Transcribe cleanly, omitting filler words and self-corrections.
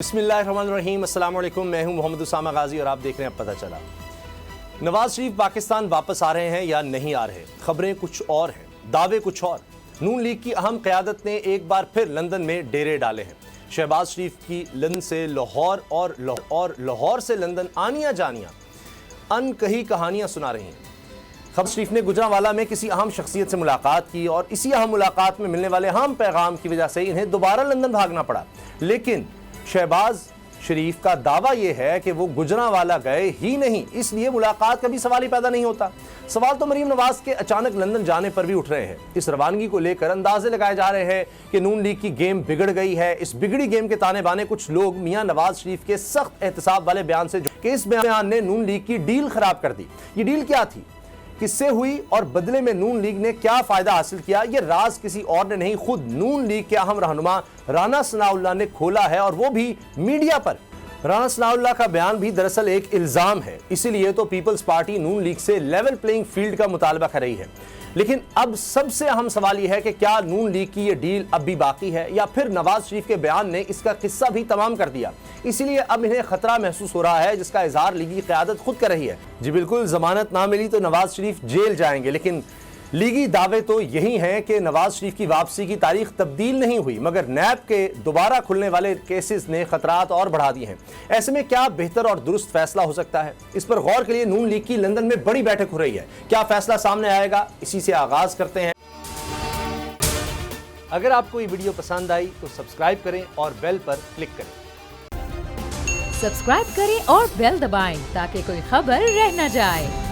बिस्मिल्लाहिर्रहमानिर्रहीम। अस्सलाम वालेकुम। मैं हूं मोहम्मद उसामा गाजी और आप देख रहे हैं पता चला। नवाज शरीफ पाकिस्तान वापस आ रहे हैं या नहीं आ रहे, खबरें कुछ और हैं, दावे कुछ और। नून लीग की अहम क़यादत ने एक बार फिर लंदन में डेरे डाले हैं। शहबाज शरीफ की लंदन से लाहौर और लाहौर से लंदन आनियाँ जानियाँ अनकही कहानियाँ सुना रही हैं। शहबाज शरीफ ने गुजरांवाला में किसी अहम शख्सियत से मुलाकात की और इसी अहम मुलाकात में मिलने वाले अहम पैगाम की वजह से इन्हें दोबारा लंदन भागना पड़ा। लेकिन शहबाज शरीफ का दावा यह है कि वो गुजरांवाला गए ही नहीं, इसलिए मुलाकात का भी सवाल ही पैदा नहीं होता। सवाल तो मरीम नवाज के अचानक लंदन जाने पर भी उठ रहे हैं। इस रवानगी को लेकर अंदाजे लगाए जा रहे हैं कि नून लीग की गेम बिगड़ गई है। इस बिगड़ी गेम के ताने बाने कुछ लोग मियां नवाज शरीफ के सख्त एहतसाब वाले बयान से कि इस बयान ने नून लीग की डील खराब कर दी। ये डील क्या थी, किससे हुई और बदले में नून लीग ने क्या फायदा हासिल किया, ये राज किसी और ने नहीं, खुद नून लीग के अहम रहनुमा राना सनाउल्लाह ने खोला है, और वो भी मीडिया पर। राना सनाउल्लाह का बयान भी दरअसल एक इल्जाम है, इसीलिए तो पीपल्स पार्टी नून लीग से लेवल प्लेइंग फील्ड का मुतालबा कर रही है। लेकिन अब सबसे अहम सवाल यह है कि क्या नून लीग की ये डील अब भी बाकी है या फिर नवाज शरीफ के बयान ने इसका किस्सा भी तमाम कर दिया। इसीलिए अब इन्हें खतरा महसूस हो रहा है, जिसका इजहार लीगी क़यादत खुद कर रही है। जी बिल्कुल, जमानत ना मिली तो नवाज शरीफ जेल जाएंगे, लेकिन लीगी दावे तो यही हैं कि नवाज शरीफ की वापसी की तारीख तब्दील नहीं हुई, मगर नैब के दोबारा खुलने वाले केसेस ने खतरात और बढ़ा दिए हैं। ऐसे में क्या बेहतर और दुरुस्त फैसला हो सकता है, इस पर गौर के लिए नून लीग की लंदन में बड़ी बैठक हो रही है। क्या फैसला सामने आएगा, इसी से आगाज करते हैं। अगर आपको ये वीडियो पसंद आई तो सब्सक्राइब करें और बेल पर क्लिक करें। सब्सक्राइब करें और बेल दबाएं ताकि कोई खबर रह न जाए।